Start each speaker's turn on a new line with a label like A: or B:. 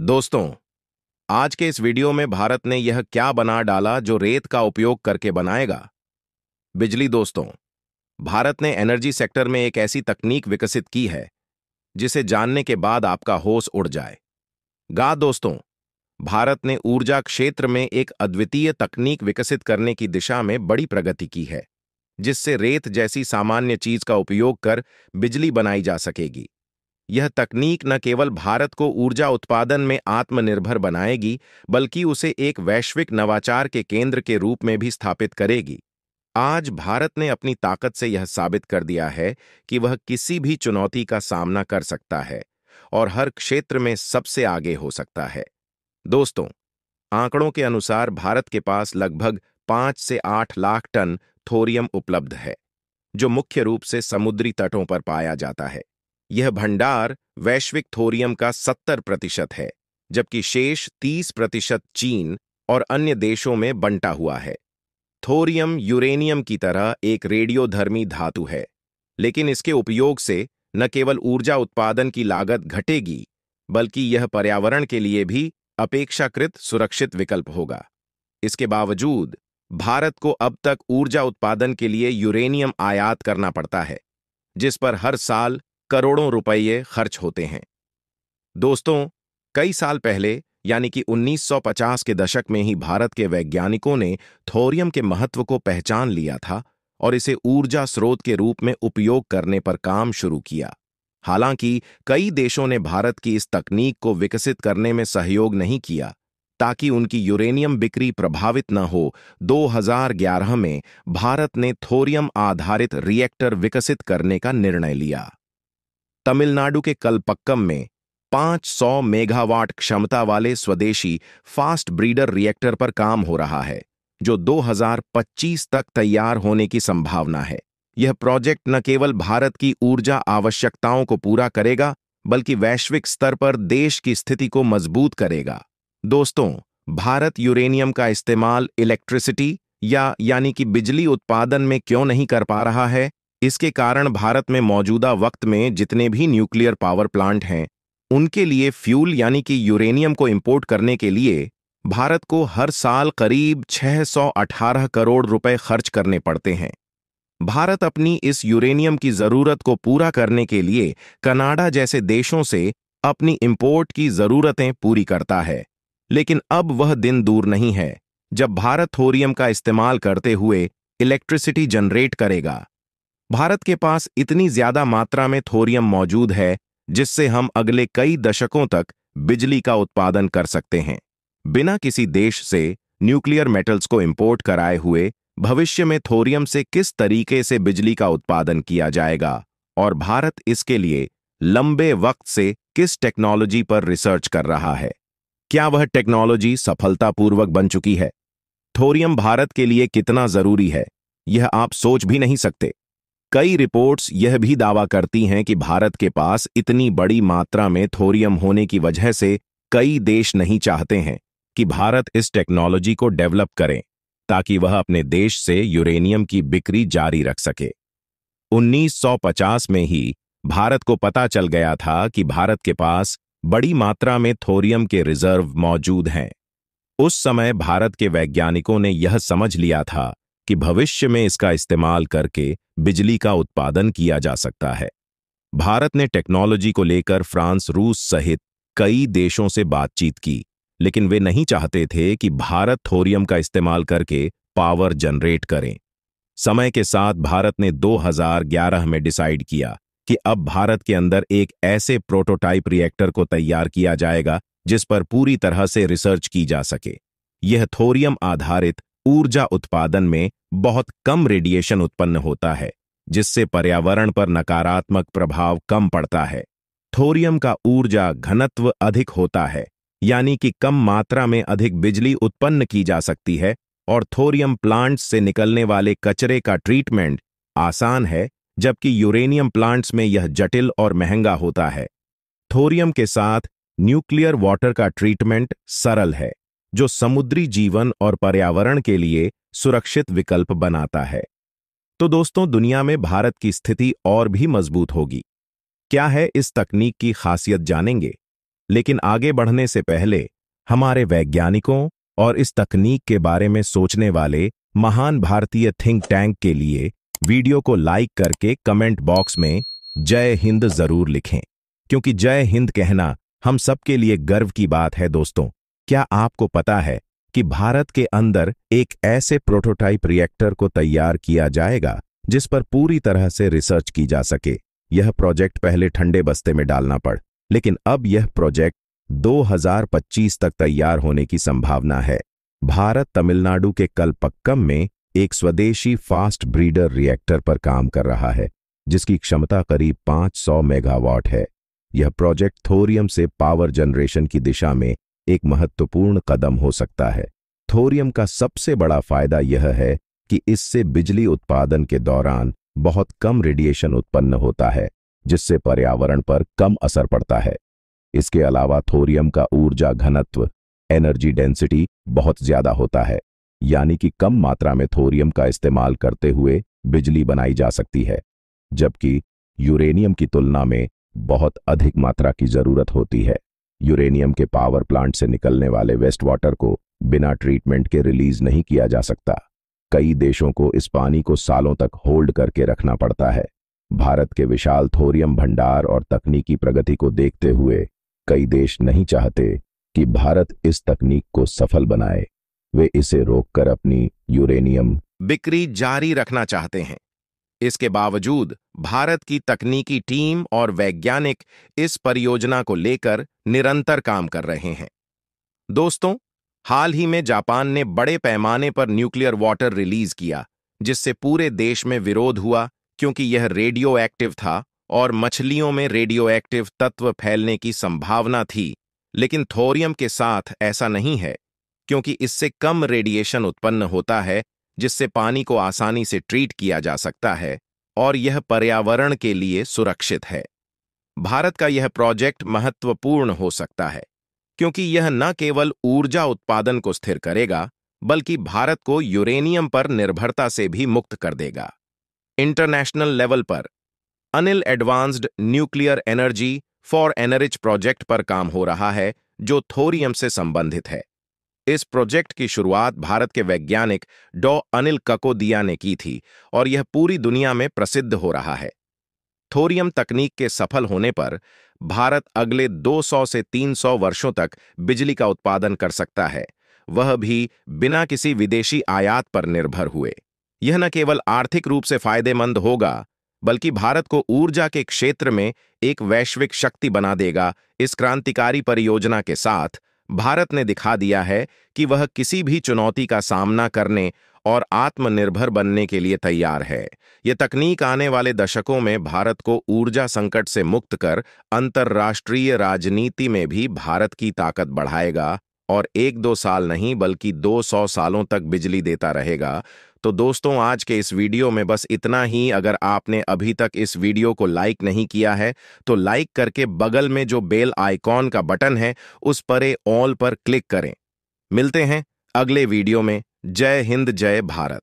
A: दोस्तों, आज के इस वीडियो में भारत ने यह क्या बना डाला जो रेत का उपयोग करके बनाएगा। बिजली। दोस्तों, भारत ने एनर्जी सेक्टर में एक ऐसी तकनीक विकसित की है जिसे जानने के बाद आपका होश उड़ जाएगा। दोस्तों, भारत ने ऊर्जा क्षेत्र में एक अद्वितीय तकनीक विकसित करने की दिशा में बड़ी प्रगति की है, जिससे रेत जैसी सामान्य चीज का उपयोग कर बिजली बनाई जा सकेगी। यह तकनीक न केवल भारत को ऊर्जा उत्पादन में आत्मनिर्भर बनाएगी, बल्कि उसे एक वैश्विक नवाचार के केंद्र के रूप में भी स्थापित करेगी। आज भारत ने अपनी ताकत से यह साबित कर दिया है कि वह किसी भी चुनौती का सामना कर सकता है और हर क्षेत्र में सबसे आगे हो सकता है। दोस्तों, आंकड़ों के अनुसार भारत के पास लगभग 5 से 8 लाख टन थोरियम उपलब्ध है, जो मुख्य रूप से समुद्री तटों पर पाया जाता है। यह भंडार वैश्विक थोरियम का 70% है, जबकि शेष 30% चीन और अन्य देशों में बंटा हुआ है। थोरियम यूरेनियम की तरह एक रेडियोधर्मी धातु है, लेकिन इसके उपयोग से न केवल ऊर्जा उत्पादन की लागत घटेगी, बल्कि यह पर्यावरण के लिए भी अपेक्षाकृत सुरक्षित विकल्प होगा। इसके बावजूद भारत को अब तक ऊर्जा उत्पादन के लिए यूरेनियम आयात करना पड़ता है, जिस पर हर साल करोड़ों रुपये खर्च होते हैं। दोस्तों, कई साल पहले यानी कि 1950 के दशक में ही भारत के वैज्ञानिकों ने थोरियम के महत्व को पहचान लिया था और इसे ऊर्जा स्रोत के रूप में उपयोग करने पर काम शुरू किया। हालांकि कई देशों ने भारत की इस तकनीक को विकसित करने में सहयोग नहीं किया, ताकि उनकी यूरेनियम बिक्री प्रभावित न हो। 2011 में भारत ने थोरियम आधारित रिएक्टर विकसित करने का निर्णय लिया। तमिलनाडु के कलपक्कम में 500 मेगावाट क्षमता वाले स्वदेशी फास्ट ब्रीडर रिएक्टर पर काम हो रहा है, जो 2025 तक तैयार होने की संभावना है। यह प्रोजेक्ट न केवल भारत की ऊर्जा आवश्यकताओं को पूरा करेगा, बल्कि वैश्विक स्तर पर देश की स्थिति को मजबूत करेगा। दोस्तों, भारत यूरेनियम का इस्तेमाल इलेक्ट्रिसिटी यानी कि बिजली उत्पादन में क्यों नहीं कर पा रहा है? इसके कारण भारत में मौजूदा वक्त में जितने भी न्यूक्लियर पावर प्लांट हैं, उनके लिए फ्यूल यानी कि यूरेनियम को इंपोर्ट करने के लिए भारत को हर साल करीब 618 करोड़ रुपए खर्च करने पड़ते हैं। भारत अपनी इस यूरेनियम की जरूरत को पूरा करने के लिए कनाडा जैसे देशों से अपनी इंपोर्ट की जरूरतें पूरी करता है, लेकिन अब वह दिन दूर नहीं है जब भारत थोरियम का इस्तेमाल करते हुए इलेक्ट्रिसिटी जनरेट करेगा। भारत के पास इतनी ज्यादा मात्रा में थोरियम मौजूद है जिससे हम अगले कई दशकों तक बिजली का उत्पादन कर सकते हैं, बिना किसी देश से न्यूक्लियर मेटल्स को इंपोर्ट कराए हुए। भविष्य में थोरियम से किस तरीके से बिजली का उत्पादन किया जाएगा और भारत इसके लिए लंबे वक्त से किस टेक्नोलॉजी पर रिसर्च कर रहा है? क्या वह टेक्नोलॉजी सफलतापूर्वक बन चुकी है? थोरियम भारत के लिए कितना जरूरी है, यह आप सोच भी नहीं सकते। कई रिपोर्ट्स यह भी दावा करती हैं कि भारत के पास इतनी बड़ी मात्रा में थोरियम होने की वजह से कई देश नहीं चाहते हैं कि भारत इस टेक्नोलॉजी को डेवलप करे, ताकि वह अपने देश से यूरेनियम की बिक्री जारी रख सके। 1950 में ही भारत को पता चल गया था कि भारत के पास बड़ी मात्रा में थोरियम के रिजर्व मौजूद हैं। उस समय भारत के वैज्ञानिकों ने यह समझ लिया था कि भविष्य में इसका इस्तेमाल करके बिजली का उत्पादन किया जा सकता है। भारत ने टेक्नोलॉजी को लेकर फ्रांस, रूस सहित कई देशों से बातचीत की, लेकिन वे नहीं चाहते थे कि भारत थोरियम का इस्तेमाल करके पावर जनरेट करे। समय के साथ भारत ने 2011 में डिसाइड किया कि अब भारत के अंदर एक ऐसे प्रोटोटाइप रिएक्टर को तैयार किया जाएगा जिस पर पूरी तरह से रिसर्च की जा सके। यह थोरियम आधारित ऊर्जा उत्पादन में बहुत कम रेडिएशन उत्पन्न होता है, जिससे पर्यावरण पर नकारात्मक प्रभाव कम पड़ता है। थोरियम का ऊर्जा घनत्व अधिक होता है, यानी कि कम मात्रा में अधिक बिजली उत्पन्न की जा सकती है, और थोरियम प्लांट्स से निकलने वाले कचरे का ट्रीटमेंट आसान है, जबकि यूरेनियम प्लांट्स में यह जटिल और महंगा होता है। थोरियम के साथ न्यूक्लियर वाटर का ट्रीटमेंट सरल है, जो समुद्री जीवन और पर्यावरण के लिए सुरक्षित विकल्प बनाता है। तो दोस्तों, दुनिया में भारत की स्थिति और भी मजबूत होगी। क्या है इस तकनीक की खासियत, जानेंगे। लेकिन आगे बढ़ने से पहले हमारे वैज्ञानिकों और इस तकनीक के बारे में सोचने वाले महान भारतीय थिंक टैंक के लिए वीडियो को लाइक करके कमेंट बॉक्स में जय हिंद जरूर लिखें, क्योंकि जय हिंद कहना हम सबके लिए गर्व की बात है। दोस्तों, क्या आपको पता है कि भारत के अंदर एक ऐसे प्रोटोटाइप रिएक्टर को तैयार किया जाएगा जिस पर पूरी तरह से रिसर्च की जा सके। यह प्रोजेक्ट पहले ठंडे बस्ते में डालना पड़, लेकिन अब यह प्रोजेक्ट 2025 तक तैयार होने की संभावना है। भारत तमिलनाडु के कलपक्कम में एक स्वदेशी फास्ट ब्रीडर रिएक्टर पर काम कर रहा है, जिसकी क्षमता करीब 500 मेगावाट है। यह प्रोजेक्ट थोरियम से पावर जनरेशन की दिशा में एक महत्वपूर्ण कदम हो सकता है। थोरियम का सबसे बड़ा फायदा यह है कि इससे बिजली उत्पादन के दौरान बहुत कम रेडिएशन उत्पन्न होता है, जिससे पर्यावरण पर कम असर पड़ता है। इसके अलावा थोरियम का ऊर्जा घनत्व एनर्जी डेंसिटी बहुत ज्यादा होता है, यानी कि कम मात्रा में थोरियम का इस्तेमाल करते हुए बिजली बनाई जा सकती है, जबकि यूरेनियम की तुलना में बहुत अधिक मात्रा की जरूरत होती है। यूरेनियम के पावर प्लांट से निकलने वाले वेस्ट वाटर को बिना ट्रीटमेंट के रिलीज नहीं किया जा सकता। कई देशों को इस पानी को सालों तक होल्ड करके रखना पड़ता है। भारत के विशाल थोरियम भंडार और तकनीकी प्रगति को देखते हुए कई देश नहीं चाहते कि भारत इस तकनीक को सफल बनाए। वे इसे रोककर अपनी यूरेनियम
B: बिक्री जारी रखना चाहते हैं। इसके बावजूद भारत की तकनीकी टीम और वैज्ञानिक इस परियोजना को लेकर निरंतर काम कर रहे हैं। दोस्तों, हाल ही में जापान ने बड़े पैमाने पर न्यूक्लियर वाटर रिलीज किया, जिससे पूरे देश में विरोध हुआ, क्योंकि यह रेडियो एक्टिव था और मछलियों में रेडियो एक्टिव तत्व फैलने की संभावना थी। लेकिन थोरियम के साथ ऐसा नहीं है, क्योंकि इससे कम रेडिएशन उत्पन्न होता है, जिससे पानी को आसानी से ट्रीट किया जा सकता है और यह पर्यावरण के लिए सुरक्षित है। भारत का यह प्रोजेक्ट महत्वपूर्ण हो सकता है, क्योंकि यह न केवल ऊर्जा उत्पादन को स्थिर करेगा, बल्कि भारत को यूरेनियम पर निर्भरता से भी मुक्त कर देगा। इंटरनेशनल लेवल पर अनिल advanced nuclear energy for enrich project पर काम हो रहा है, जो थोरियम से संबंधित है। इस प्रोजेक्ट की शुरुआत भारत के वैज्ञानिक डॉ अनिल ककोदिया ने की थी और यह पूरी दुनिया में प्रसिद्ध हो रहा है। थोरियम तकनीक के सफल होने पर भारत अगले 200 से 300 वर्षों तक बिजली का उत्पादन कर सकता है, वह भी बिना किसी विदेशी आयात पर निर्भर हुए। यह न केवल आर्थिक रूप से फायदेमंद होगा, बल्कि भारत को ऊर्जा के क्षेत्र में एक वैश्विक शक्ति बना देगा। इस क्रांतिकारी परियोजना के साथ भारत ने दिखा दिया है कि वह किसी भी चुनौती का सामना करने और आत्मनिर्भर बनने के लिए तैयार है। यह तकनीक आने वाले दशकों में भारत को ऊर्जा संकट से मुक्त कर अंतर्राष्ट्रीय राजनीति में भी भारत की ताकत बढ़ाएगा और 1-2 साल नहीं बल्कि 200 सालों तक बिजली देता रहेगा। तो दोस्तों, आज के इस वीडियो में बस इतना ही। अगर आपने अभी तक इस वीडियो को लाइक नहीं किया है तो लाइक करके बगल में जो बेल आइकॉन का बटन है उस पर ऑल पर क्लिक करें। मिलते हैं अगले वीडियो में। जय हिंद, जय भारत।